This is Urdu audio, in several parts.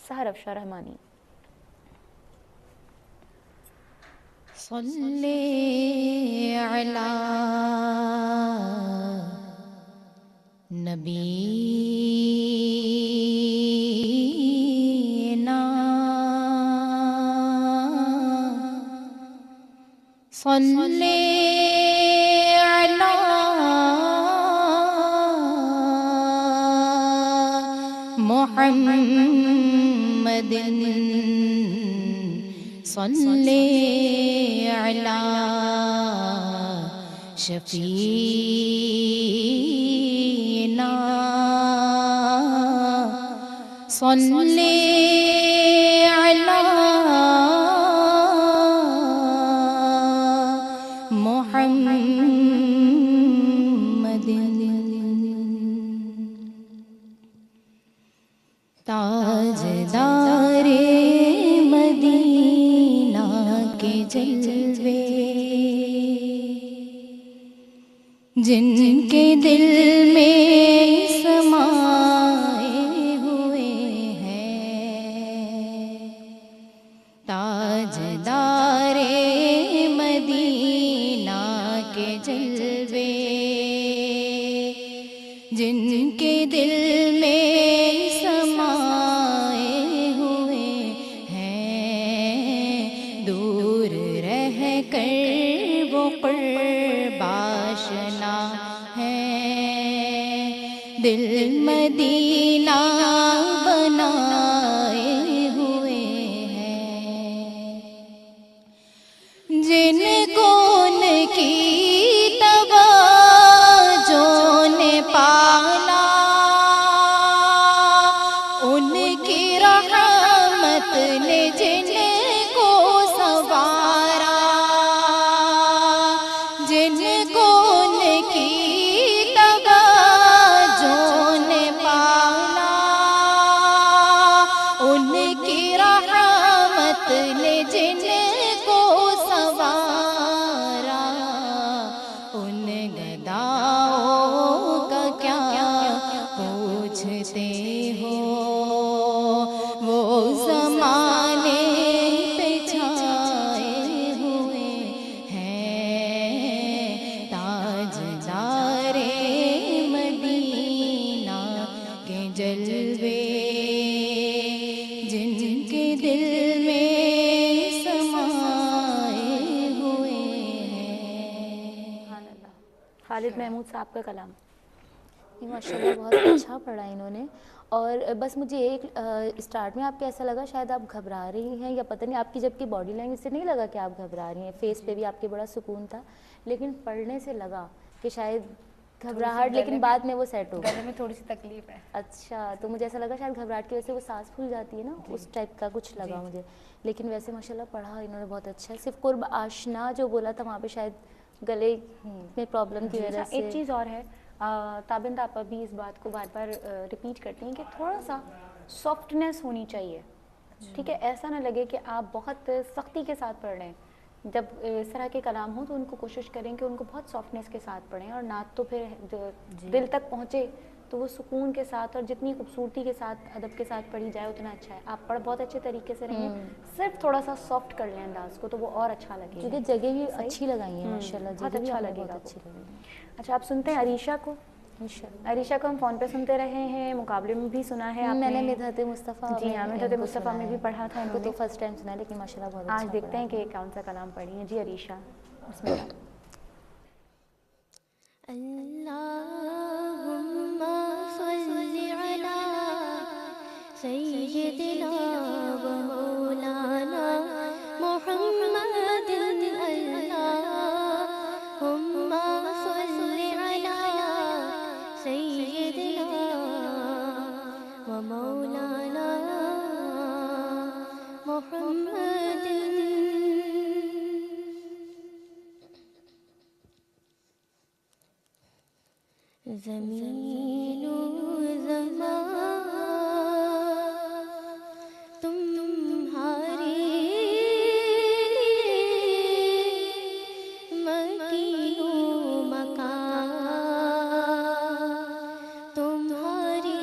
سحر افشاں رحمانی. صلی علی نبینا صلی علی محمد صلی علی شفیعنا صلی علی محمد تاجدار مدینہ کے جلوے جن کے دل میں سمائے ہوئے ہیں تاجدار مدینہ کے جلوے جن کے دل میں سمائے ہوئے ہیں دور رہ کر وہ قرب آشنا ہے دل مدینہ بنائے ہوئے ہیں جن کو ان کی توجہ نے پالا ان کی رحمت نے جن کو سنوارا جن کو ان کی توجہ نے پالا ان کی رحمت نے جن کو سنوارا ان گداؤں کا کیا پوچھتے ہو وہ زمانے پہ چھائے ہوئے ہیں تاجدار مدینہ کے جلوے جن کے دل میں سمائے ہوئے ہیں. خالد محمود صاحب کا کلام. ماشاء اللہ بہت اچھا پڑھا انہوں نے. اور بس مجھے ایک اسٹارٹ میں آپ کو ایسا لگا شاید آپ گھبرا رہی ہیں یا پتہ نہیں آپ کی جب کہ باڈی لینگویج سے نہیں لگا کہ آپ گھبرا رہی ہیں فیس پہ بھی آپ کے بڑا سکون تھا لیکن پڑھنے سے لگا کہ شاید گھبراہٹ لیکن بعد میں وہ سیٹ ہو گلے میں تھوڑی سی تکلیف ہے. اچھا تو مجھے ایسا لگا شاید گھبراہٹ کی وجہ سے وہ سانس پھول جاتی ہے نا اس ٹائپ کا کچھ لگا مجھے لیکن ویسے ماشاء اللہ پڑھا انہوں نے بہت اچھا. صرف قرب آشنا جو بولا تھا وہاں پہ شاید گلے میں پرابلم کی وجہ سے. ایک چیز اور ہے تابند آپ ابھی اس بات کو بار بار ریپیٹ کرتے ہیں کہ تھوڑا سا سافٹنیس ہونی چاہیے. ٹھیک ہے ایسا نہ لگے کہ آپ بہت سختی کے ساتھ پڑھ رہے ہیں. جب اس طرح کے کلام ہوں تو ان کو کوشش کریں کہ ان کو بہت سافٹنیس کے ساتھ پڑھیں اور نعت تو پھر دل تک پہنچے تو وہ سکون کے ساتھ اور جتنی خوبصورتی کے ساتھ ادب کے ساتھ پڑھی جائے اتنا اچھا ہے. آپ پڑھ بہت اچھے طریقے سے رہی ہیں صرف تھوڑا سا سافٹ کر لیں انداز کو تو وہ اور اچھا لگے گا. کیونکہ جگہ بھی اچھی لگائی ہیں ماشاءاللہ بہت اچھا لگے گا. اچھی لگی. اچھا آپ سنتے ہیں عریشہ کو. عریشہ کو ہم فون پہ سنتے رہے ہیں مقابلے میں بھی سنا ہے آپ میں نے مدحت مصطفیٰ جی ہاں مدحت مصطفیٰ میں بھی پڑھا تھا ان کو تو فرسٹ ٹائم سنا لیکن ماشاءاللہ بہت اچھا. آج دیکھتے ہیں کہ کون سا کلام پڑھی ہیں. جی عریشہ بسم اللہ. اللہم صلی علی سیدنا و مولانا محمد. اللہم صلی علی سیدنا و مولانا محمد. زمین و زمان تمہاری مکین و مکان تمہاری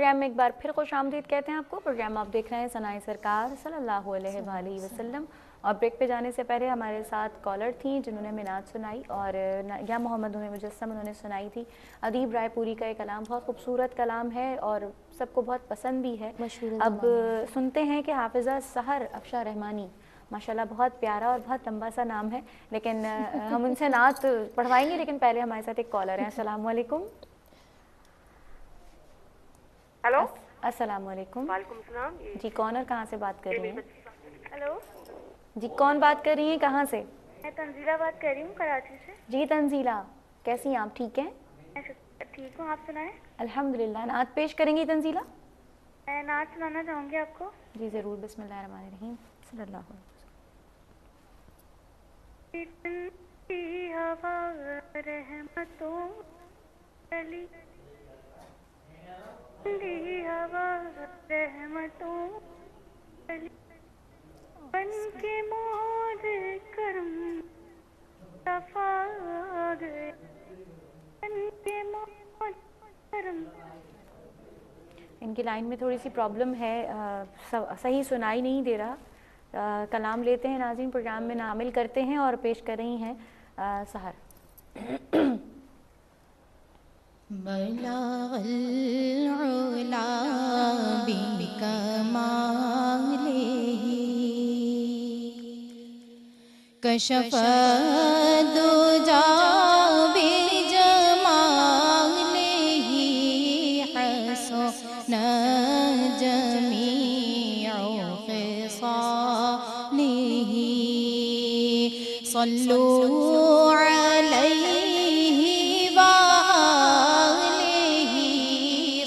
پروگرام میں ایک بار پھر خوش آمدید کہتے ہیں آپ کو. پروگرام آپ دیکھ رہے ہیں ثنائے سرکار صلی اللہ علیہ وآلہ وسلم. اور بریک پہ جانے سے پہلے ہمارے ساتھ کالر تھیں جنہوں نے ہمیں نعت سنائی, اور یا محمد مجسم انہوں نے سنائی تھی. ادیب رائے پوری کا یہ کلام بہت خوبصورت کلام ہے اور سب کو بہت پسند بھی ہے. اب سنتے ہیں کہ حافظہ سحر افشاں رحمانی, ماشاءاللہ بہت پیارا اور بہت لمبا سا نام ہے, لیکن ہم ان سے نعت پڑھوائیں گے, لیکن پہلے ہمارے ساتھ ایک کالر ہیں. السلام علیکم. ہلو, السلام علیکم. وعلیکم السلام. جی کون اور کہاں سے بات کر رہی ہیں؟ ہلو جی کون بات کر رہی ہیں, کہاں سے؟ میں تنزیلہ بات کر رہی ہوں کراچی سے. جی تنزیلہ, کیسی ہیں آپ, ٹھیک ہیں؟ میں ٹھیک ہوں, آپ سنائیں. الحمدللہ. نعت پیش کریں گی تنزیلہ؟ میں نعت سنانا چاہوں گی آپ کو. جی ضرور. بسم اللہ الرحمن الرحیم. صلی اللہ علیہ وسلم. بن کے موج کرم صفا گئے, بن کے موج کرم. ان کی لائن میں تھوڑی سی پرابلم ہے, صحیح سنائی نہیں دے رہا. کلام لیتے ہیں ناظرین, پروگرام میں شامل کرتے ہیں اور پیش کر رہی ہیں سحر. بلغ العلا بکمالہ کشف الدجا بجمالہ حسن جمیع خصالہ صلوا علیہ وآلہ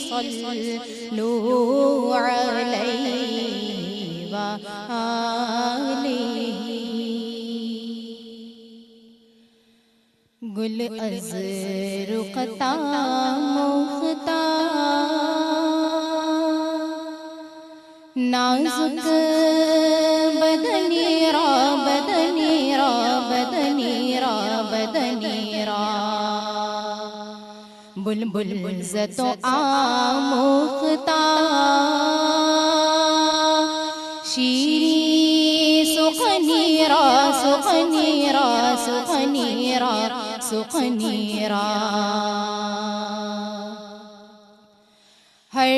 صلوا علیہ وآلہ. گل ازرقتا مختار نازک بدنی را بدنی را بدنی را بدنی را بلبل زت و آموختار شیری سخنی را سخنی را سخنی را سخنی را ہر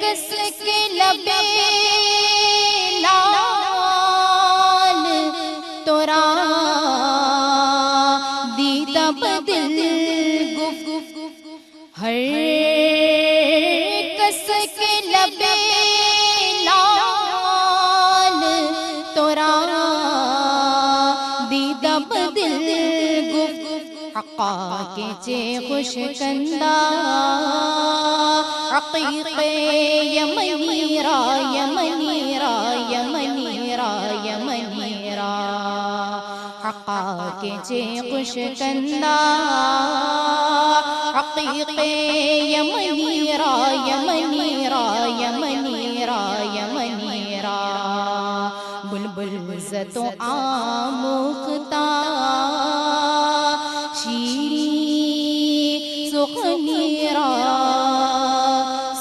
کس کے لبے لال تورا دیدہ بدل گف ہر کس کے لبے لال تورا دیدہ بدل گف حقا کے چے خوش کندہ عقیق یمنی را یمنی را یمنی را یمنی را حقا کے چے خوش کندہ عقیق یمنی را یمنی را یمنی را یمنی را بلبل زت و آموختہ شیری سخنی را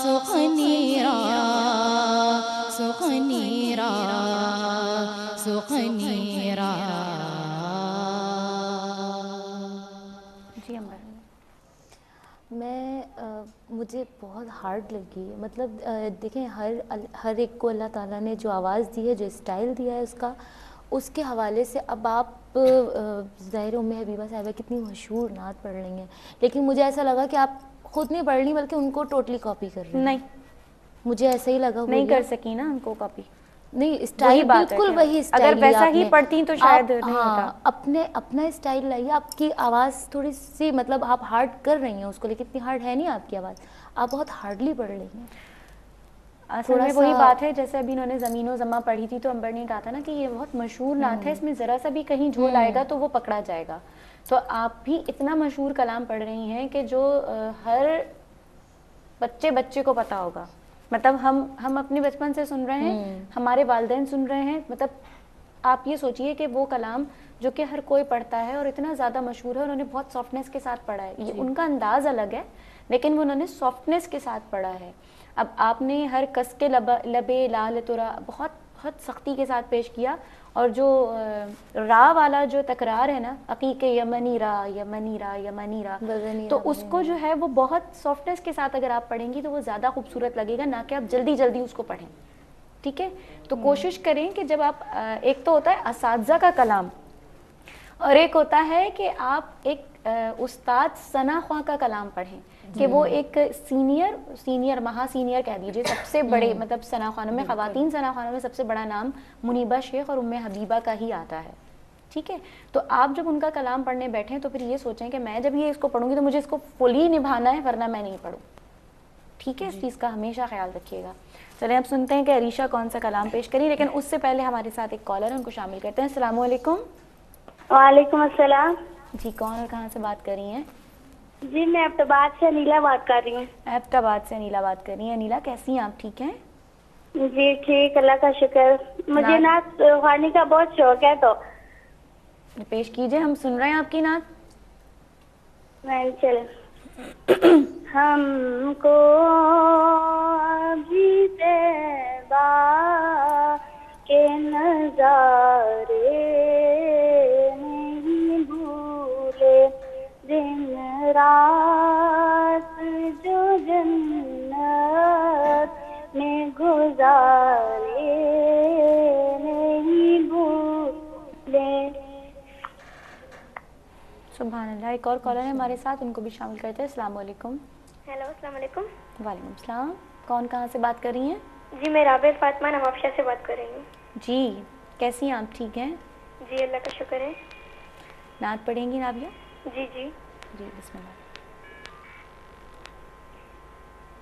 سخنی را سخنی را سخنی را. جی امبر. میں مجھے بہت ہارڈ لگی ہے. مطلب دیکھیں ہر ایک کو اللہ تعالیٰ نے جو آواز دی ہے, جو اسٹائل دیا ہے اس کے حوالے سے اب آپ ظاہر ام حبیبہ صاحبہ کتنی مشہور نعت پڑھ رہی ہیں, لیکن مجھے ایسا لگا کہ آپ خود نہیں پڑھ رہی بلکہ ان کو ٹوٹلی کاپی کر رہی ہیں. نہیں, مجھے ایسا ہی لگا. نہیں کر سکی نا ان کو کاپی. نہیں, اسٹائل بالکل وہی اسٹائل. اگر ویسا ہی پڑھتی تو شاید نہیں ہوتا. اپنا اسٹائل لائیے. آپ کی آواز تھوڑی سی مطلب آپ ہارڈ کر رہی ہیں اس کو, لیکن اتنی ہارڈ ہے نہیں آپ کی آواز, آپ بہت ہارڈلی پڑھ رہی ہیں. اصل میں وہی بات ہے, جیسے ابھی انہوں نے زمین و زماں پڑھی تھی تو امبر نے کہا تھا نا کہ یہ بہت مشہور نعت ہے, اس میں ذرا سا بھی کہیں جھول آئے گا تو وہ پکڑا جائے گا. تو آپ بھی اتنا مشہور کلام پڑھ رہی ہیں کہ جو ہر بچے کو پتا ہوگا. مطلب ہم اپنے بچپن سے سن رہے ہیں, ہمارے والدین سن رہے ہیں. مطلب آپ یہ سوچئے کہ وہ کلام جو کہ ہر کوئی پڑھتا ہے اور اتنا زیادہ مشہور ہے, انہوں نے بہت سافٹنیس کے ساتھ پڑھا ہے. یہ ان کا انداز الگ ہے, لیکن وہ انہوں نے سافٹنس کے ساتھ پڑھا ہے. اب آپ نے ہر کس کے لبے لال ترا بہت بہت سختی کے ساتھ پیش کیا, اور جو را والا جو تکرار ہے نا, عقیق یمنی را یمنی را یمنی را, تو اس کو جو ہے وہ بہت سافٹنس کے ساتھ اگر آپ پڑھیں گی تو وہ زیادہ خوبصورت لگے گا, نہ کہ آپ جلدی جلدی اس کو پڑھیں. ٹھیک ہے, تو کوشش کریں کہ جب آپ, ایک تو ہوتا ہے اساتذہ کا کلام, اور ایک ہوتا ہے کہ آپ ایک استاد ثنا خواں کا کلام پڑھیں, کہ وہ ایک سینئر مہا سینئر کہہ دیجئے, سب سے بڑے, مطلب ثنا خوانوں میں, خواتین ثنا خوانوں میں سب سے بڑا نام منیبہ شیخ اور ام حبیبہ کا ہی آتا ہے. ٹھیک ہے, تو آپ جب ان کا کلام پڑھنے بیٹھیں تو پھر یہ سوچیں کہ میں جب یہ اس کو پڑھوں گی تو مجھے اس کو فلی نبھانا ہے, ورنہ میں نہیں پڑھوں. ٹھیک ہے, اس چیز کا ہمیشہ خیال رکھیے گا. چلیں اب سنتے ہیں کہ عریشہ کون سا کلام پیش کری, لیکن اس سے پہلے ہمارے ساتھ ایک کالر ہے, ان کو شامل کرتے ہیں. السلام علیکم. وعلیکم السلام. جی, کون اور کہاں سے بات کر رہی ہیں؟ جی میں ایبٹ سے انیلا بات کر رہی ہوں. ایبٹ آباد سے انیلا بات کر رہی ہیں. انیلا کیسی ہیں آپ, ٹھیک ہیں؟ جی ٹھیک, اللہ کا شکر. مجھے نعت خوانی کا بہت شوق ہے, تو پیش کیجئے, ہم سن رہے ہیں آپ کی نعت. چلیں. ہم کو ابھی طیبہ کے نظارے نہیں بھولے, دن رات جو جنت میں گزارے نہیں بھولے. سبحان اللہ. ایک اور کالر ہے ہمارے ساتھ, ان کو بھی شامل کرتے ہیں. السلام علیکم. ہیلو, السلام علیکم. وعلیکم السلام. کون کہاں سے بات کر رہی ہیں؟ جی میں رابعہ فاطمہ نوابشہ سے بات کر رہی ہوں. جی, کیسی ہیں آپ, ٹھیک ہیں؟ جی اللہ کا شکر ہے. نعت پڑھیں گی رابعہ؟ جی جی. جی بسم اللہ.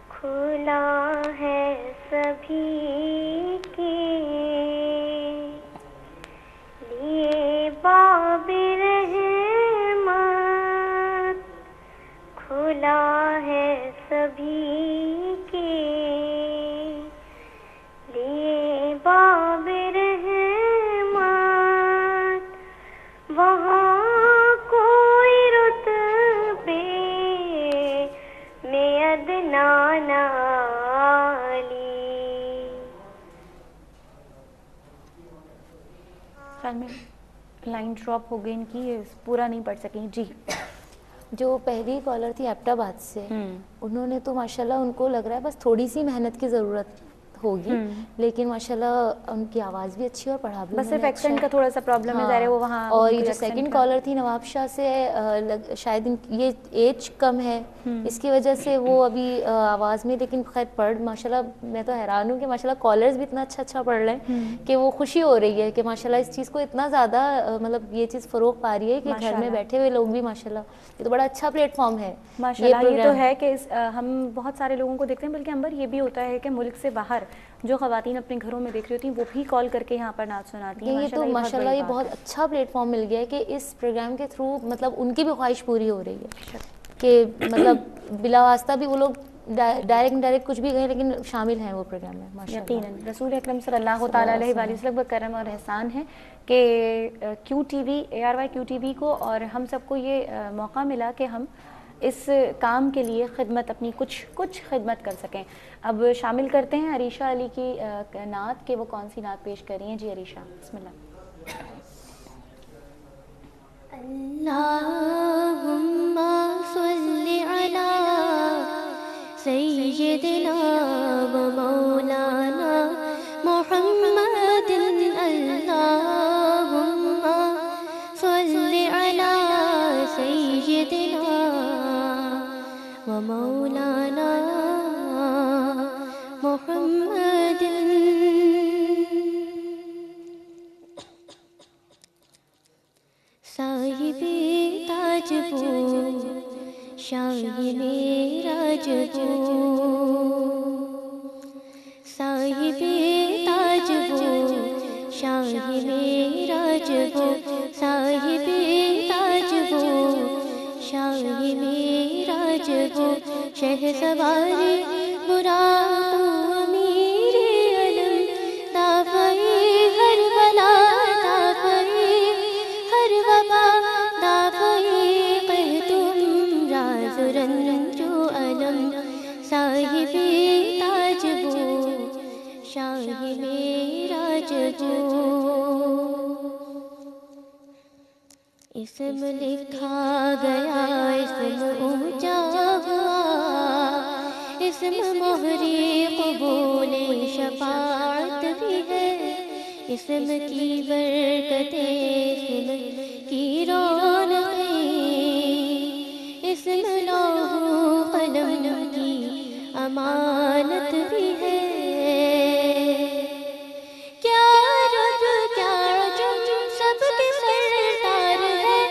کھلا ہے سبھی کے لیے باب رحمت, کھلا ہے سبھی کے لیے باب رحمت, وہاں کوئی رتبے میں ادنا نالی. خیال میں لائن ڈراپ ہو گئی ان کی, پورا نہیں پڑھ سکیں. جی, جو پہلی کالر تھی ایبٹ آباد سے, انہوں نے تو ماشاءاللہ ان کو لگ رہا ہے بس تھوڑی سی محنت کی ضرورت ہوگی, لیکن ماشاءاللہ ان کی آواز بھی اچھی اور پڑھا بھی بس صرف ایکسنٹ کا تھوڑا سا پرابلم ہے, ظاہر ہے وہ وہاں. اور یہ جو سیکنڈ کالر تھی نواب شاہ سے, شاید یہ ایج کم ہے, اس کی وجہ سے وہ ابھی آواز میں, لیکن خیر پڑھ ماشاءاللہ میں تو حیران ہوں کہ ماشاءاللہ کالرز بھی اتنا اچھا پڑھ رہے ہیں کہ وہ خوشی ہو رہی ہے کہ ماشاءاللہ اس چیز کو اتنا زیادہ مطلب یہ چیز فروغ پا رہی ہے کہ گھر میں بیٹھے ہوئے لوگ بھی ماشاءاللہ, یہ تو بڑا اچھا پلیٹ فارم ہے ماشاءاللہ. یہ تو ہے کہ ہم بہت سارے لوگوں کو دیکھتے ہیں, بلکہ امبر یہ بھی ہوتا ہے کہ ملک سے باہر جو خواتین اپنے گھروں میں دیکھ رہی ہوتی ہیں وہ بھی کال کر کے یہاں پر نعت سناتی ہیں. یہ تو ماشاءاللہ یہ بہت اچھا پلیٹ فارم مل گیا ہے کہ اس پروگرام کے تھرو مطلب ان کی بھی خواہش پوری ہو رہی ہے کہ مطلب بلا واسطہ بھی وہ لوگ ڈائریکٹ کچھ بھی گئے لیکن شامل ہیں وہ پروگرام میں ماشاءاللہ. یقیناً رسول اکرم صلی اللہ تعالیٰ علیہ وآلہ وسلم کا کرم اور احسان ہے کہ کیو ٹی وی ARY کیو ٹی وی کو اور ہم سب کو یہ موقع ملا کہ ہم اس کام کے لیے خدمت اپنی کچھ خدمت کر سکیں. اب شامل کرتے ہیں عریشہ علی کی نعت کہ وہ کون سی نعت پیش کر رہی ہیں. جی عریشہ, بسم اللہ. اللہم صلی علی سیدنا و مولانا محمد, اللہم صلی علی سیدنا و مولانا محمد. صاحب تاج پو شاہین راج پو, صاحب تاج پو شاہین راج پو, صاحب تاج پو شاہین راج پو, شہ سوار براق امیر علم, دافعی ہر بلا دافعی ہر وبا, دافعی قہتم راز رنج و علم, معراج ہو، اسم لکھا گیا اسم اونچا ہوا، اسم مہری قبول شفاعت بھی ہے، اسم کی برکتیں اسم کی رونقیں، اسم لوح قلم کی امانت بھی ہے، کیا رب کیا عجب سب کے سردار ہے،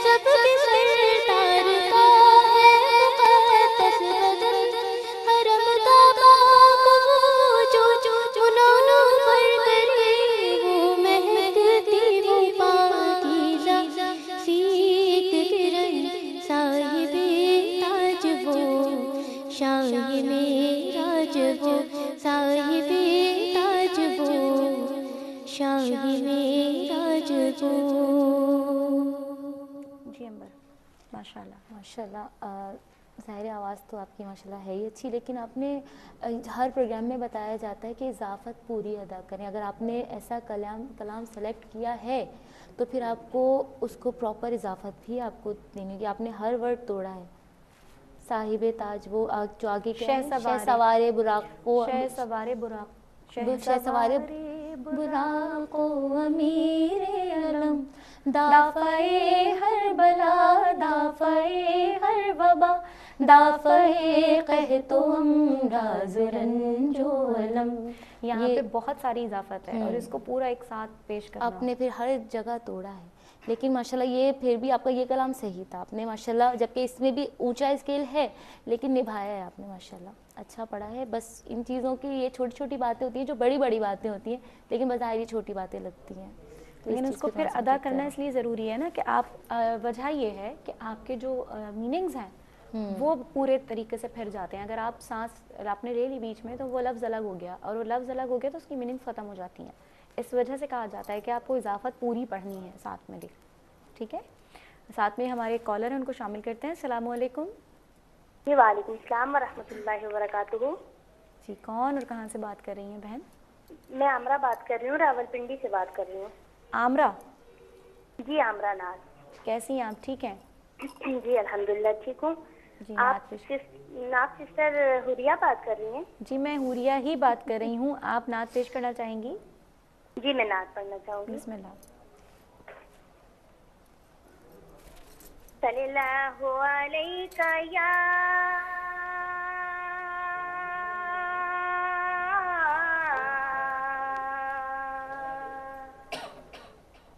سب کے سردار کا ہے مقدس بدن، حرم کا پاک وہ جو انہوں پر کرے وہ مہکتی وہ پاکیزہ سیکھ کرن، صاحب تاج وہ شاہ معراج وہ، صاحب تاج وہ شاہ معراج وہ۔ جی امبر، ماشاء اللہ ماشاء اللہ، ظاہر آواز تو آپ کی ماشاء اللہ ہے ہی اچھی، لیکن آپ نے ہر پروگرام میں بتایا جاتا ہے کہ اضافت پوری ادا کریں، اگر آپ نے ایسا کلام سلیکٹ کیا ہے تو پھر آپ کو اس کو پراپر اضافت بھی آپ کو دینی ہوگی، آپ نے ہر ورڈ توڑا ہے، صاحب تاج وہ جو آگے کیا ہے، شہ سوار براق و شہ سوار براق، شہ سوار براق و امیر علم، دافع ہر بلا دافع ہر وبا، دافع قحط و امراض و رنج و الم۔ یہاں پہ بہت ساری اضافت ہے اور اس کو پورا ایک ساتھ پیش کرنا، آپ نے پھر ہر جگہ توڑا ہے، لیکن ماشاءاللہ یہ پھر بھی آپ کا یہ کلام صحیح تھا، آپ نے ماشاءاللہ، جبکہ اس میں بھی اونچا اسکیل ہے لیکن نبھایا ہے آپ نے، ماشاءاللہ اچھا پڑھا ہے۔ بس ان چیزوں کی یہ چھوٹی چھوٹی باتیں ہوتی ہیں جو بڑی بڑی باتیں ہوتی ہیں لیکن بظاہر یہ چھوٹی باتیں لگتی ہیں، لیکن اس کو پھر ادا کرنا اس لیے ضروری ہے نا کہ آپ، وجہ یہ ہے کہ آپ کے جو میننگز ہیں وہ پورے طریقے سے پھر جاتے ہیں، اگر آپ سانس آپ نے لے لی بیچ میں تو وہ لفظ الگ ہو گیا، اور وہ لفظ الگ ہو گیا تو اس کی میننگز ختم ہو جاتی ہیں، اس وجہ سے کہا جاتا ہے کہ آپ کو اضافت پوری پڑھنی ہے ساتھ میں لکھ، ٹھیک ہے۔ ساتھ میں ہمارے کالر ہیں، ان کو شامل کرتے ہیں۔ السلام علیکم۔ جی وعلیکم السلام ورحمۃ اللہ وبرکاتہ۔ جی کون اور کہاں سے بات کر رہی ہیں بہن؟ میں عامرہ بات کر رہی ہوں، راولپنڈی سے بات کر رہی ہوں۔ عامرہ؟ جی عامرہ ناز۔ کیسی ہیں آپ؟ ٹھیک ہیں؟ جی الحمدللہ ٹھیک ہوں۔ جی آپ سسٹر حوریہ بات کر رہی ہیں؟ جی میں حوریہ ہی بات کر رہی ہوں، آپ نعت پیش کرنا چاہیں گی؟ جی میں نعت پڑھنا چاہوں گی۔ بسم اللہ۔ صلی اللہ علیہ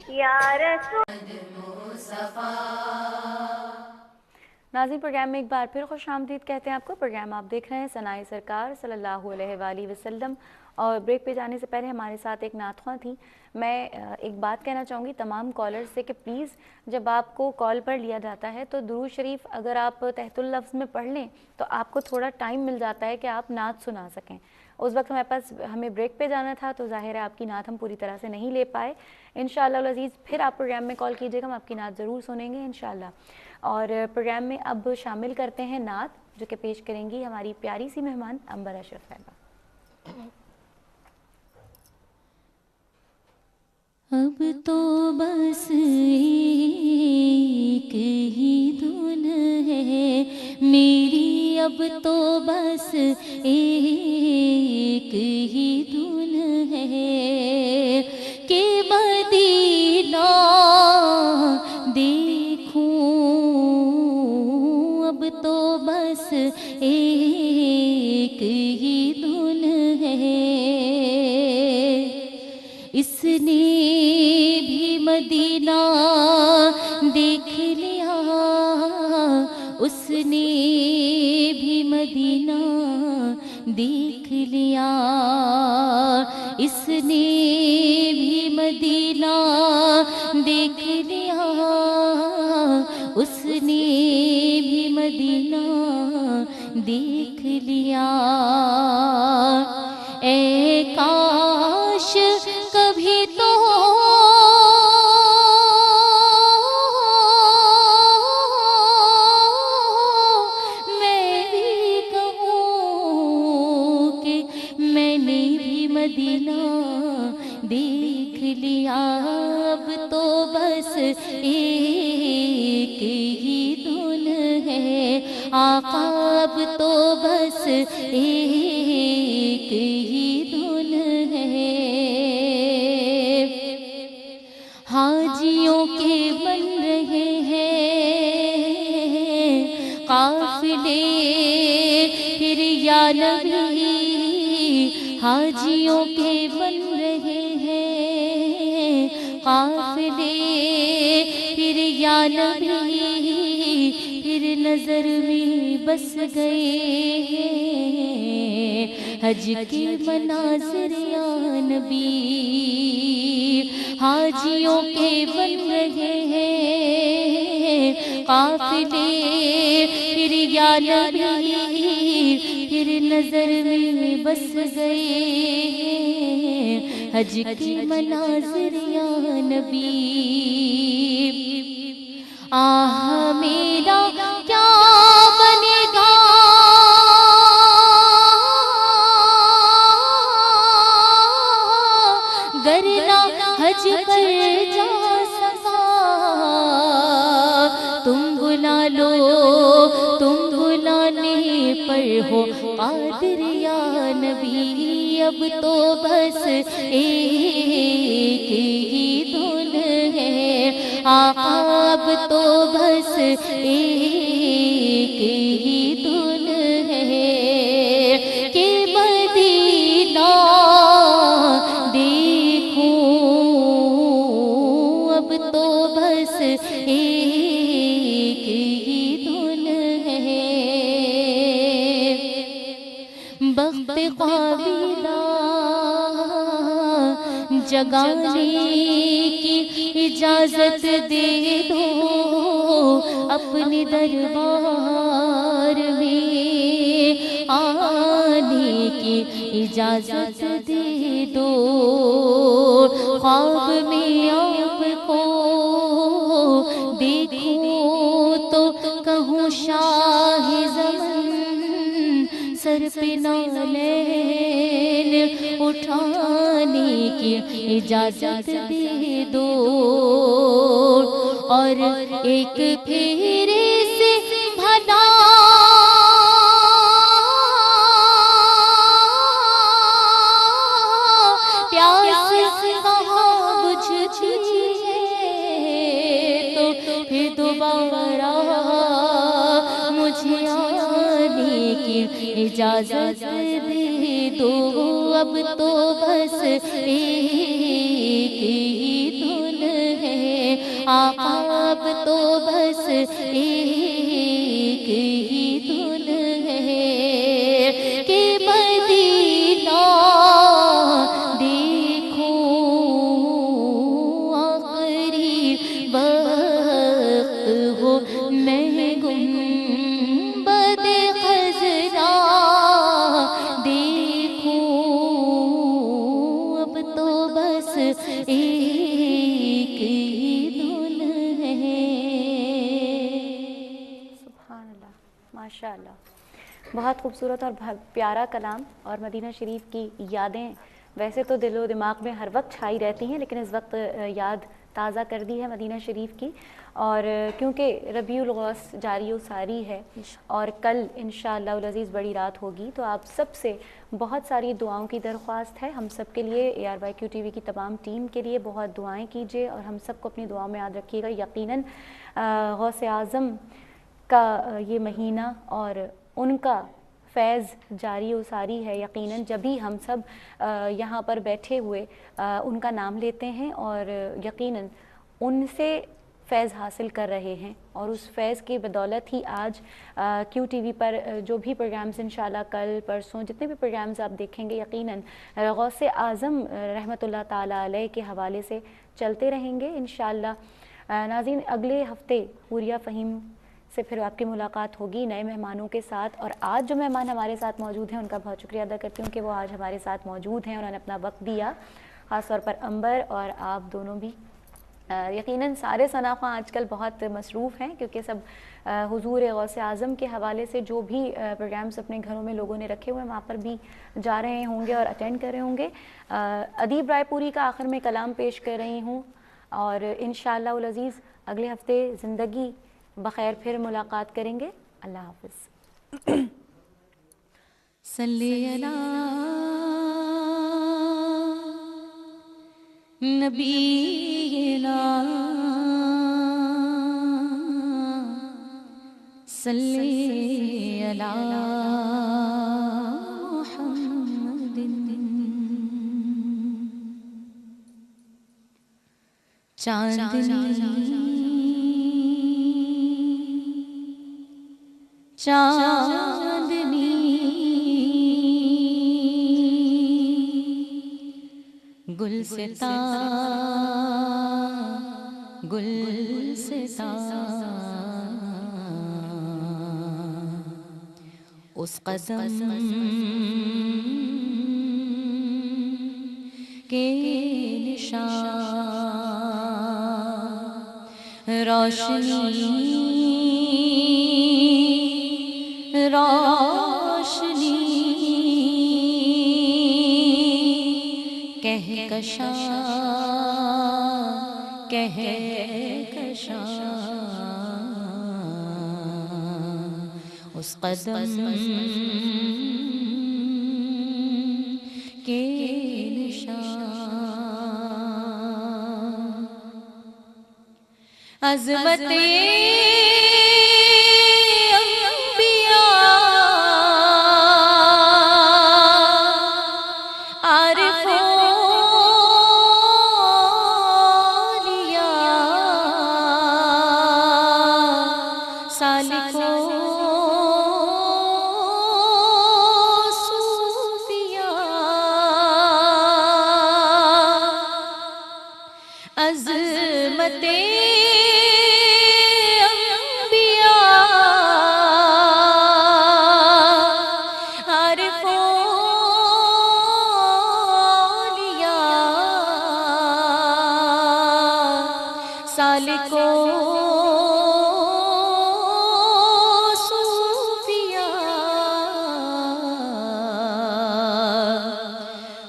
یا رسول۔ ناظرین پروگرام میں ایک بار پھر خوش آمدید کہتے ہیں آپ کو۔ پروگرام آپ دیکھ رہے ہیں ثنائے سرکار صلی اللہ علیہ وآلہ وسلم، اور بریک پہ جانے سے پہلے ہمارے ساتھ ایک نعت خواں تھی۔ میں ایک بات کہنا چاہوں گی تمام کالر سے کہ پلیز جب آپ کو کال پر لیا جاتا ہے تو درود شریف اگر آپ تحت اللفظ میں پڑھ لیں تو آپ کو تھوڑا ٹائم مل جاتا ہے کہ آپ نعت سنا سکیں۔ اس وقت ہمیں بریک پہ جانا تھا تو ظاہر ہے آپ کی نعت ہم پوری طرح سے نہیں لے پائے۔ انشاءاللہ العزیز پھر آپ پروگرام میں کال کیجیے گا، ہم آپ کی نعت ضرور سنیں گے انشاءاللہ۔ اور پروگرام میں اب شامل کرتے ہیں نعت جو کہ پیش کریں گی ہماری پیاری سی مہمان امبر اشرف صاحبہ۔ اب تو بس ایک ہی دھن ہے میری، اب تو بس ایک ہی دھن ہے کہ مدینہ دیکھوں، اب تو بس ایک ہی دھن ہے، اس نے بھی مدینہ دیکھ لیا، اس نے بھی مدینہ دیکھ لیا، اس نے بھی مدینہ دیکھ لیا، اس نے بھی مدینہ دیکھ لیا۔ اے کاش کبھی تو میں بھی کہوں کہ میں نے بھی مدینہ دیکھ لیا اب تو بس ایک ہی دھن ہے آقا اب تو بس ایک ہی دھن ہے حاجیوں کے بن رہے ہیں قافلے پھر یا نبی حاجیوں کے بن رہے ہیں قافلے پھر یا نبی پھر نظر میں بس گئے حج کے مناظر یا نبی حاجیوں کے بن رہے ہیں قافلے پھر یا نبی پھر نظر میں بس گئے حج کے مناظر یا نبی آہ میرا کیا بنے گا گرنا حج پر جا سکا تم بلا لو تم بلانے پر ہو قادر یا نبی اب تو بس ایک ہی دھن ہے آقا اب تو بس ایک ہی دھن ہے کہ مدینہ دیکھوں اب تو بس ایک ہی دھن ہے بخت قابلہ جگانے کی اجازت دے دو اپنے دربار میں آنے کی اجازت دے دو خواب میں آپ کو دیکھوں تو کہوں شاہ زمن سر پہ نالین اٹھانے کی اجازت دے دو اور ایک پھیرے سے بھلا پیاس کہاں بجھتی ہے تو پھر دوبارہ مجھے آنے کی اجازت دے دو اب تو بس ایک ہی دھن ہے آقا اب تو بس ایک ہی دھن ہے کہ مدینہ دیکھوں آخری وقت ہو میں گنبد خضرا دیکھوں اب تو بس ایک ہی دھن ہے سبحان اللہ ماشاء اللہ بہت خوبصورت اور پیارا کلام اور مدینہ شریف کی یادیں ویسے تو دل و دماغ میں ہر وقت چھائی رہتی ہیں لیکن اس وقت یاد تازہ کر دی ہے مدینہ شریف کی اور کیونکہ ربیع الاوّل جاری و ساری ہے اور کل انشاءاللہ العزیز بڑی رات ہوگی تو آپ سب سے بہت ساری دعاؤں کی درخواست ہے ہم سب کے لیے ARYQ TV کی تمام ٹیم کے لیے بہت دعائیں کیجیے اور ہم سب کو اپنی دعاؤں میں یاد رکھیے گا یقیناً غوث اعظم کا یہ مہینہ اور ان کا فیض جاری و ساری ہے یقیناً جبھی ہم سب یہاں پر بیٹھے ہوئے ان کا نام لیتے ہیں اور یقیناً ان سے فیض حاصل کر رہے ہیں اور اس فیض کی بدولت ہی آج QTV پر جو بھی پروگرامز انشاءاللہ کل پرسوں جتنے بھی پروگرامز آپ دیکھیں گے یقیناً غوث اعظم رحمۃ اللہ تعالیٰ علیہ کے حوالے سے چلتے رہیں گے انشاءاللہ ناظرین اگلے ہفتے حوریہ فہیم سے پھر آپ کی ملاقات ہوگی نئے مہمانوں کے ساتھ اور آج جو مہمان ہمارے ساتھ موجود ہیں ان کا بہت شکریہ ادا کرتی ہوں کہ وہ آج ہمارے ساتھ موجود ہیں انہوں نے اپنا وقت دیا خاص طور پر امبر اور آپ دونوں بھی یقیناً سارے ثنا خواں آج کل بہت مصروف ہیں کیونکہ سب حضور غوث اعظم کے حوالے سے جو بھی پروگرامز اپنے گھروں میں لوگوں نے رکھے ہوئے ہیں وہاں پر بھی جا رہے ہوں گے اور اٹینڈ کر رہے ہوں گے. ادیب رائے پوری کا آخر میں کلام پیش کر رہی ہوں اور انشاءاللہ العزیز اگلے ہفتے زندگی بخیر پھر ملاقات کریں گے. اللہ حافظ. صلی علی نبینا صلی علی محمد. چاندنی گلستان اس قدم کے نشان روشنی کہکشاں اس قدم کے نشان عظمت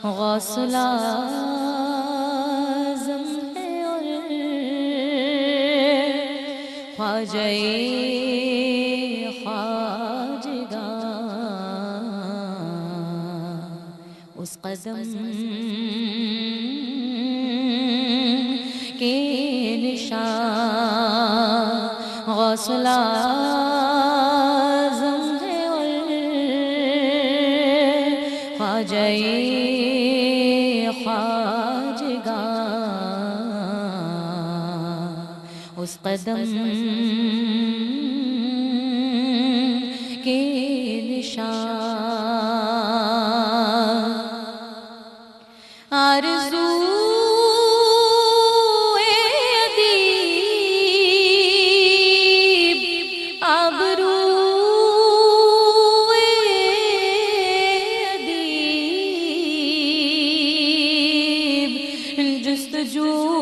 غوث اعظم ہے اور خواجہ خواجگاں اس قدم کے نشان غوث اعظم ہے اور خواجہ خواجگاں اس قدم کے نشان آرزو جو